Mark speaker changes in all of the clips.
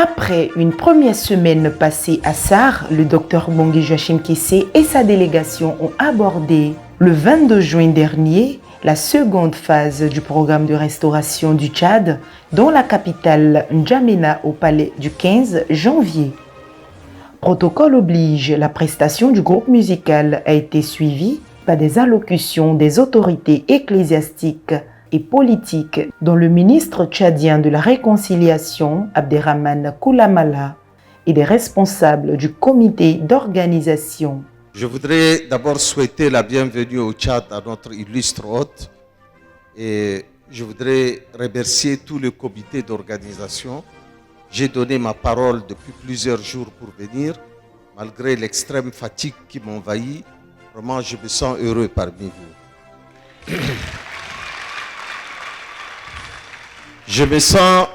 Speaker 1: Après une première semaine passée à SAR, le Dr Bongui Joachim Kessé et sa délégation ont abordé le 22 juin dernier la seconde phase du programme de restauration du Tchad dans la capitale N'Djamena au palais du 15 janvier. Protocole oblige, la prestation du groupe musical a été suivie par des allocutions des autorités ecclésiastiques et politiques, dont le ministre tchadien de la Réconciliation, Abderrahmane Koulamala, et des responsables du comité d'organisation.
Speaker 2: Je voudrais d'abord souhaiter la bienvenue au Tchad à notre illustre hôte et je voudrais remercier tout le comité d'organisation. J'ai donné ma parole depuis plusieurs jours pour venir, malgré l'extrême fatigue qui m'envahit. Vraiment, je me sens heureux parmi vous. Je me sens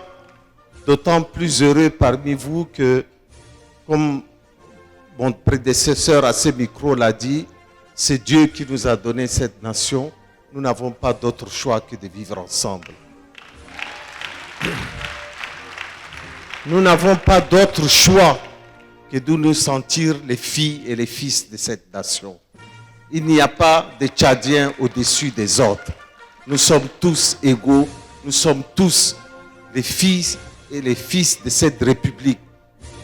Speaker 2: d'autant plus heureux parmi vous que, comme mon prédécesseur à ce micro l'a dit, c'est Dieu qui nous a donné cette nation. Nous n'avons pas d'autre choix que de vivre ensemble. Nous n'avons pas d'autre choix que de nous sentir les filles et les fils de cette nation. Il n'y a pas de Tchadiens au-dessus des autres. Nous sommes tous égaux. Nous sommes tous les filles et les fils de cette république,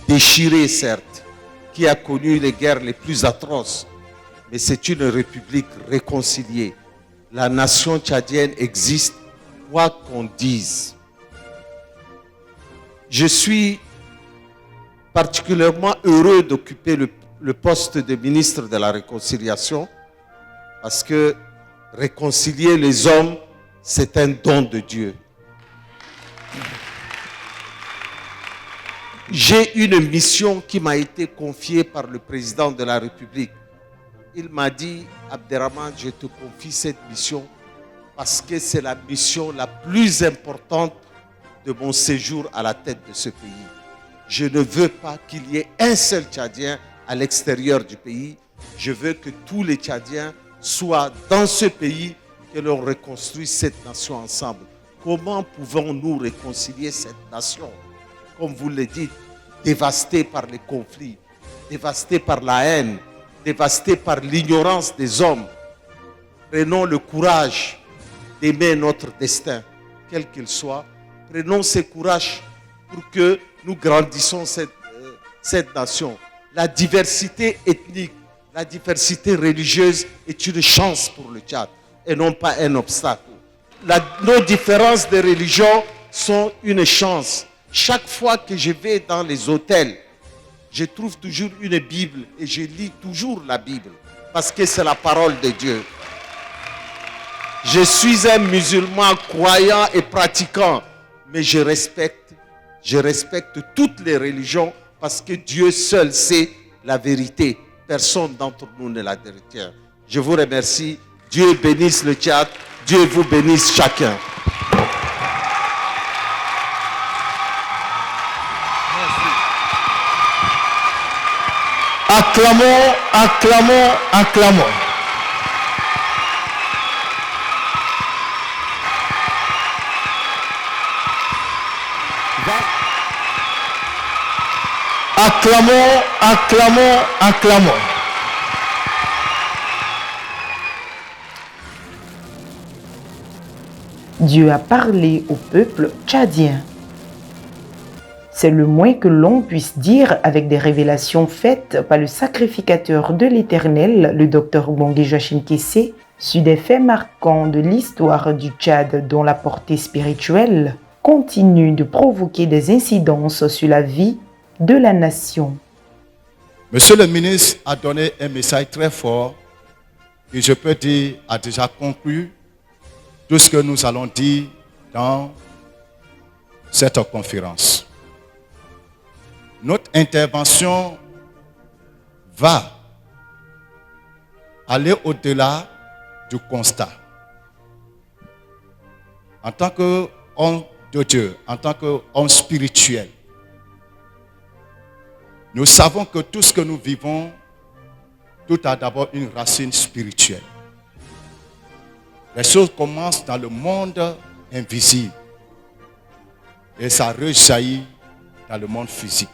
Speaker 2: déchirée certes, qui a connu les guerres les plus atroces, mais c'est une république réconciliée. La nation tchadienne existe, quoi qu'on dise. Je suis particulièrement heureux d'occuper le poste de ministre de la Réconciliation parce que réconcilier les hommes, c'est un don de Dieu. J'ai une mission qui m'a été confiée par le président de la République. Il m'a dit, Abderrahmane, je te confie cette mission parce que c'est la mission la plus importante de mon séjour à la tête de ce pays. Je ne veux pas qu'il y ait un seul Tchadien à l'extérieur du pays. Je veux que tous les Tchadiens soient dans ce pays, que l'on reconstruise cette nation ensemble. Comment pouvons-nous réconcilier cette nation? Comme vous le dites, dévastée par les conflits, dévastée par la haine, dévastée par l'ignorance des hommes. Prenons le courage d'aimer notre destin, quel qu'il soit. Prenons ce courage pour que nous grandissons cette nation. La diversité ethnique, la diversité religieuse est une chance pour le Tchad et non pas un obstacle. Nos différences de religion sont une chance. Chaque fois que je vais dans les hôtels, je trouve toujours une Bible et je lis toujours la Bible parce que c'est la parole de Dieu. Je suis un musulman croyant et pratiquant, mais je respecte toutes les religions parce que Dieu seul sait la vérité. Personne d'entre nous ne la détient. Je vous remercie. Dieu bénisse le Tchad. Dieu vous bénisse chacun.
Speaker 3: Acclamons, acclamons, acclamons. Acclamons, acclamons, acclamons.
Speaker 1: Dieu a parlé au peuple tchadien. C'est le moins que l'on puisse dire avec des révélations faites par le sacrificateur de l'Éternel, le Dr Bongui Joachim Kessé, sur des faits marquants de l'histoire du Tchad dont la portée spirituelle continue de provoquer des incidences sur la vie de la nation.
Speaker 3: Monsieur le ministre a donné un message très fort et je peux dire a déjà conclu tout ce que nous allons dire dans cette conférence. Notre intervention va aller au-delà du constat. En tant qu'homme de Dieu, en tant qu'homme spirituel, nous savons que tout ce que nous vivons, tout a d'abord une racine spirituelle. Les choses commencent dans le monde invisible et ça rejaillit dans le monde physique.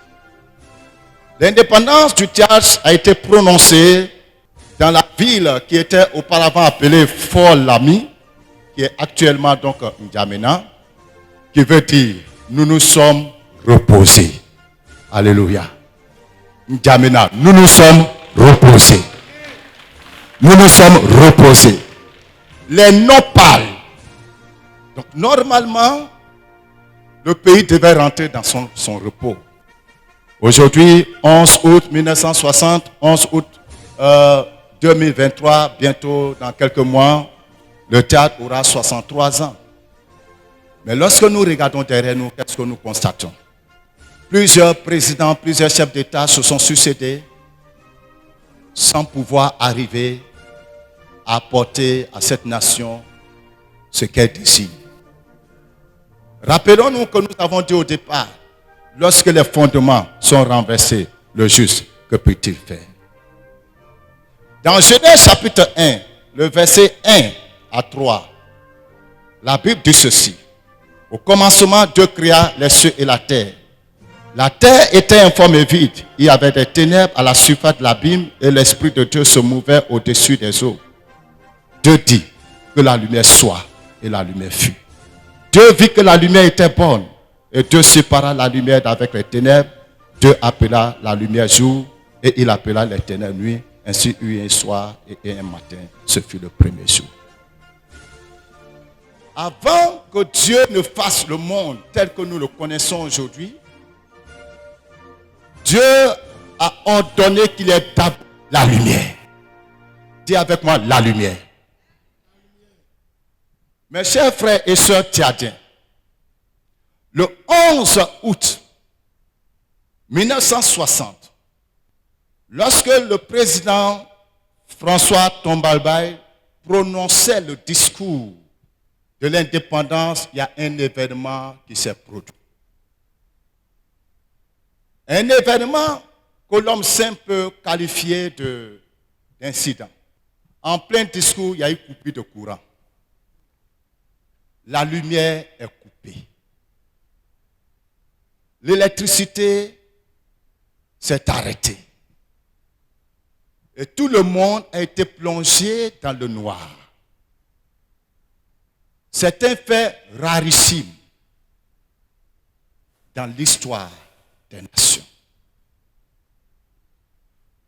Speaker 3: L'indépendance du théâtre a été prononcée dans la ville qui était auparavant appelée Fort Lamy, qui est actuellement donc N'Djamena, qui veut dire nous nous sommes reposés. Alléluia. N'Djamena, nous nous sommes reposés. Nous nous sommes reposés. Les nopales. Donc normalement, le pays devait rentrer dans son repos. Aujourd'hui, 11 août 1960, 11 août 2023, bientôt dans quelques mois, le théâtre aura 63 ans. Mais lorsque nous regardons derrière nous, qu'est-ce que nous constatons? Plusieurs présidents, plusieurs chefs d'État se sont succédés sans pouvoir arriver à apporter à cette nation ce qu'elle désire. Rappelons-nous que nous avons dit au départ, lorsque les fondements sont renversés, le juste, que peut-il faire? Dans Genèse chapitre 1, le verset 1 à 3, la Bible dit ceci. Au commencement, Dieu créa les cieux et la terre. La terre était informe et vide. Il y avait des ténèbres à la surface de l'abîme et l'Esprit de Dieu se mouvait au-dessus des eaux. Dieu dit que la lumière soit et la lumière fut. Dieu vit que la lumière était bonne et Dieu sépara la lumière d'avec les ténèbres. Dieu appela la lumière jour et il appela les ténèbres nuit. Ainsi eut un soir et un matin. Ce fut le premier jour. Avant que Dieu ne fasse le monde tel que nous le connaissons aujourd'hui, Dieu a ordonné qu'il y ait la lumière. Dis avec moi, la lumière. Mes chers frères et sœurs théadiens, le 11 août 1960, lorsque le président François Tombalbaye prononçait le discours de l'indépendance, il y a un événement qui s'est produit. Un événement que l'homme simple peut qualifier d'incident. En plein discours, il y a eu coupure de courant. La lumière est coupée. L'électricité s'est arrêtée. Et tout le monde a été plongé dans le noir. C'est un fait rarissime dans l'histoire des nations.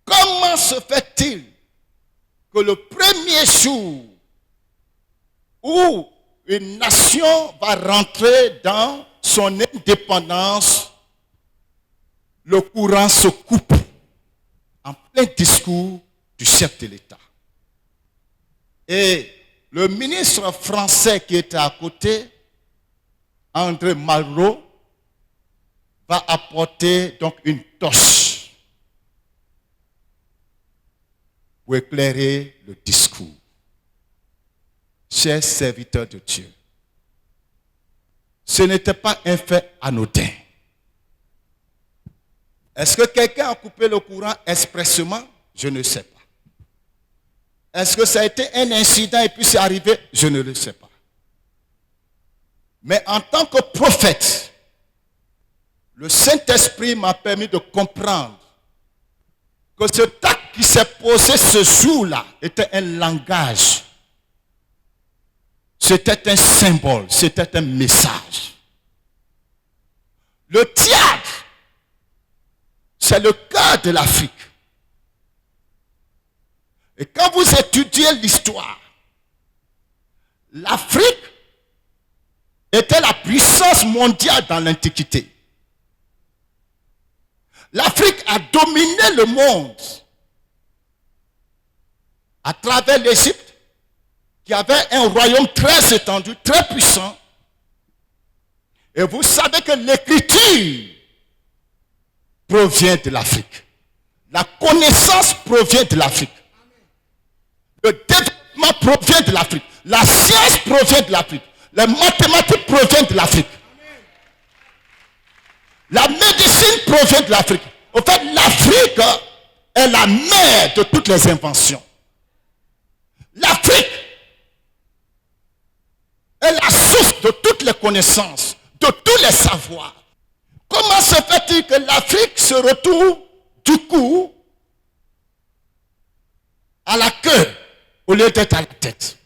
Speaker 3: Comment se fait-il que le premier jour où une nation va rentrer dans son indépendance, le courant se coupe en plein discours du chef de l'État? Et le ministre français qui était à côté, André Malraux, va apporter donc une torche pour éclairer le discours. Chers serviteurs de Dieu, ce n'était pas un fait anodin. Est-ce que quelqu'un a coupé le courant expressément? Je ne sais pas. Est-ce que ça a été un incident et puis c'est arrivé? Je ne le sais pas. Mais en tant que prophète, le Saint-Esprit m'a permis de comprendre que ce acte qui s'est posé ce jour-là était un langage. C'était un symbole, c'était un message. Le théâtre, c'est le cœur de l'Afrique. Et quand vous étudiez l'histoire, l'Afrique était la puissance mondiale dans l'Antiquité. L'Afrique a dominé le monde à travers l'Égypte, qui avait un royaume très étendu, très puissant. Et vous savez que l'écriture provient de l'Afrique. La connaissance provient de l'Afrique. Le développement provient de l'Afrique. La science provient de l'Afrique. Les mathématiques proviennent de l'Afrique. La médecine provient de l'Afrique. En fait, l'Afrique est la mère de toutes les inventions. L'Afrique est la source de toutes les connaissances, de tous les savoirs. Comment se fait-il que l'Afrique se retrouve du coup à la queue au lieu d'être à la tête?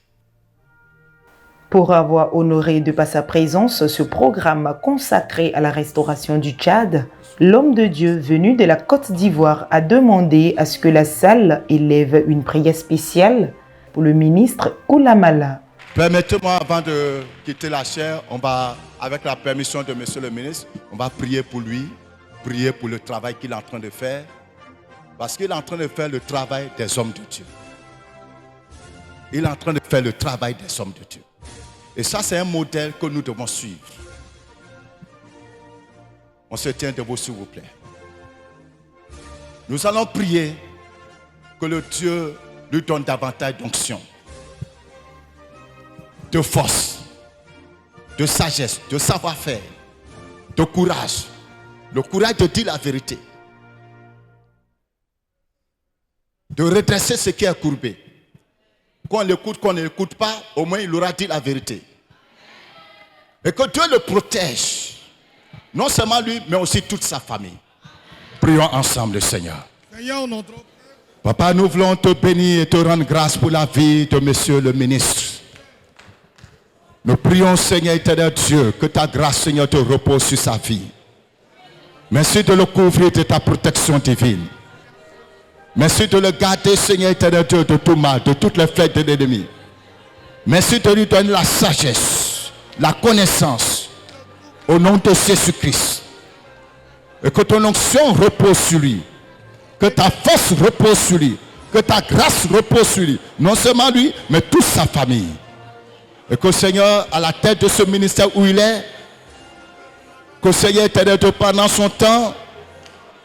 Speaker 1: Pour avoir honoré de par sa présence ce programme consacré à la restauration du Tchad, l'homme de Dieu venu de la Côte d'Ivoire a demandé à ce que la salle élève une prière spéciale pour le ministre Koulamala.
Speaker 3: Permettez-moi, avant de quitter la chaire, on va, avec la permission de monsieur le ministre, on va prier pour lui, prier pour le travail qu'il est en train de faire, parce qu'il est en train de faire le travail des hommes de Dieu. Il est en train de faire le travail des hommes de Dieu. Et ça, c'est un modèle que nous devons suivre. On se tient debout, s'il vous plaît. Nous allons prier que le Dieu lui donne davantage d'onction, de force, de sagesse, de savoir-faire, de courage. Le courage de dire la vérité. De redresser ce qui est courbé. Qu'on l'écoute, qu'on ne l'écoute pas, au moins il aura dit la vérité. Et que Dieu le protège. Non seulement lui, mais aussi toute sa famille. Prions ensemble le Seigneur. Papa, nous voulons te bénir et te rendre grâce pour la vie de monsieur le ministre. Nous prions, Seigneur éternel Dieu, que ta grâce, Seigneur, te repose sur sa vie. Merci de le couvrir de ta protection divine. Merci de le garder, Seigneur éternel Dieu, de tout mal, de toutes les flèches de l'ennemi. Merci de lui donner la sagesse, la connaissance, au nom de Jésus-Christ. Et que ton onction repose sur lui. Que ta force repose sur lui. Que ta grâce repose sur lui. Non seulement lui, mais toute sa famille. Et que Seigneur, à la tête de ce ministère où il est, que Seigneur éternel Dieu, pendant son temps,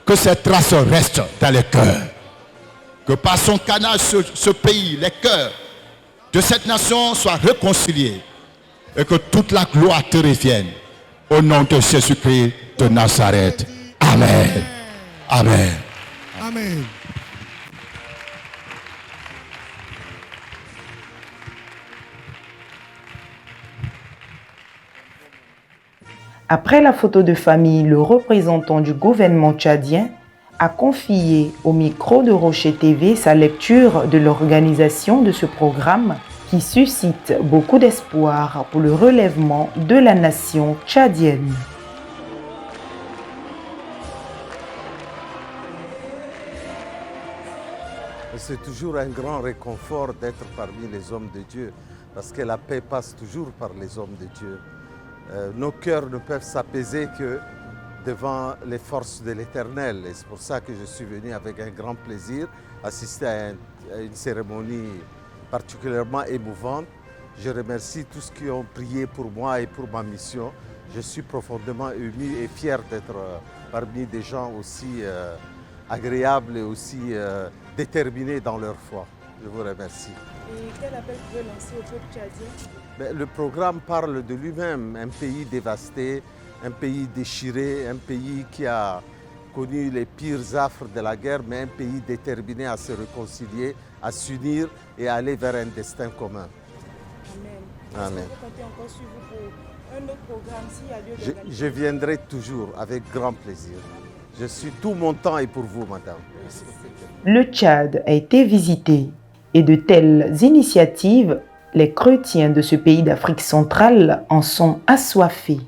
Speaker 3: que ces traces restent dans les cœurs. Que par son canal, ce pays, les cœurs de cette nation soient réconciliés. Et que toute la gloire te revienne. Au nom de Jésus-Christ de Nazareth. Amen. Amen.
Speaker 4: Amen.
Speaker 1: Après la photo de famille, le représentant du gouvernement tchadien a confié au micro de Rocher TV sa lecture de l'organisation de ce programme qui suscite beaucoup d'espoir pour le relèvement de la nation tchadienne.
Speaker 2: C'est toujours un grand réconfort d'être parmi les hommes de Dieu, parce que la paix passe toujours par les hommes de Dieu. Nos cœurs ne peuvent s'apaiser que devant les forces de l'Éternel. Et c'est pour ça que je suis venu avec un grand plaisir assister à une cérémonie particulièrement émouvante. Je remercie tous ceux qui ont prié pour moi et pour ma mission. Je suis profondément ému et fier d'être parmi des gens aussi agréables et aussi déterminés dans leur foi. Je vous remercie.
Speaker 5: Et quel appel vous pouvez lancer au peuple tchadien?
Speaker 2: Le programme parle de lui-même, un pays dévasté, un pays déchiré, un pays qui a connu les pires affres de la guerre, mais un pays déterminé à se réconcilier, à s'unir et à aller vers un destin commun.
Speaker 5: Amen.
Speaker 2: Amen.
Speaker 5: Est-ce que vous comptez encore suivre pour un autre programme s'il y a lieu d'organiser?
Speaker 2: Je viendrai toujours avec grand plaisir. Je suis tout mon temps et pour vous, madame.
Speaker 1: Le Tchad a été visité et de telles initiatives, les chrétiens de ce pays d'Afrique centrale en sont assoiffés.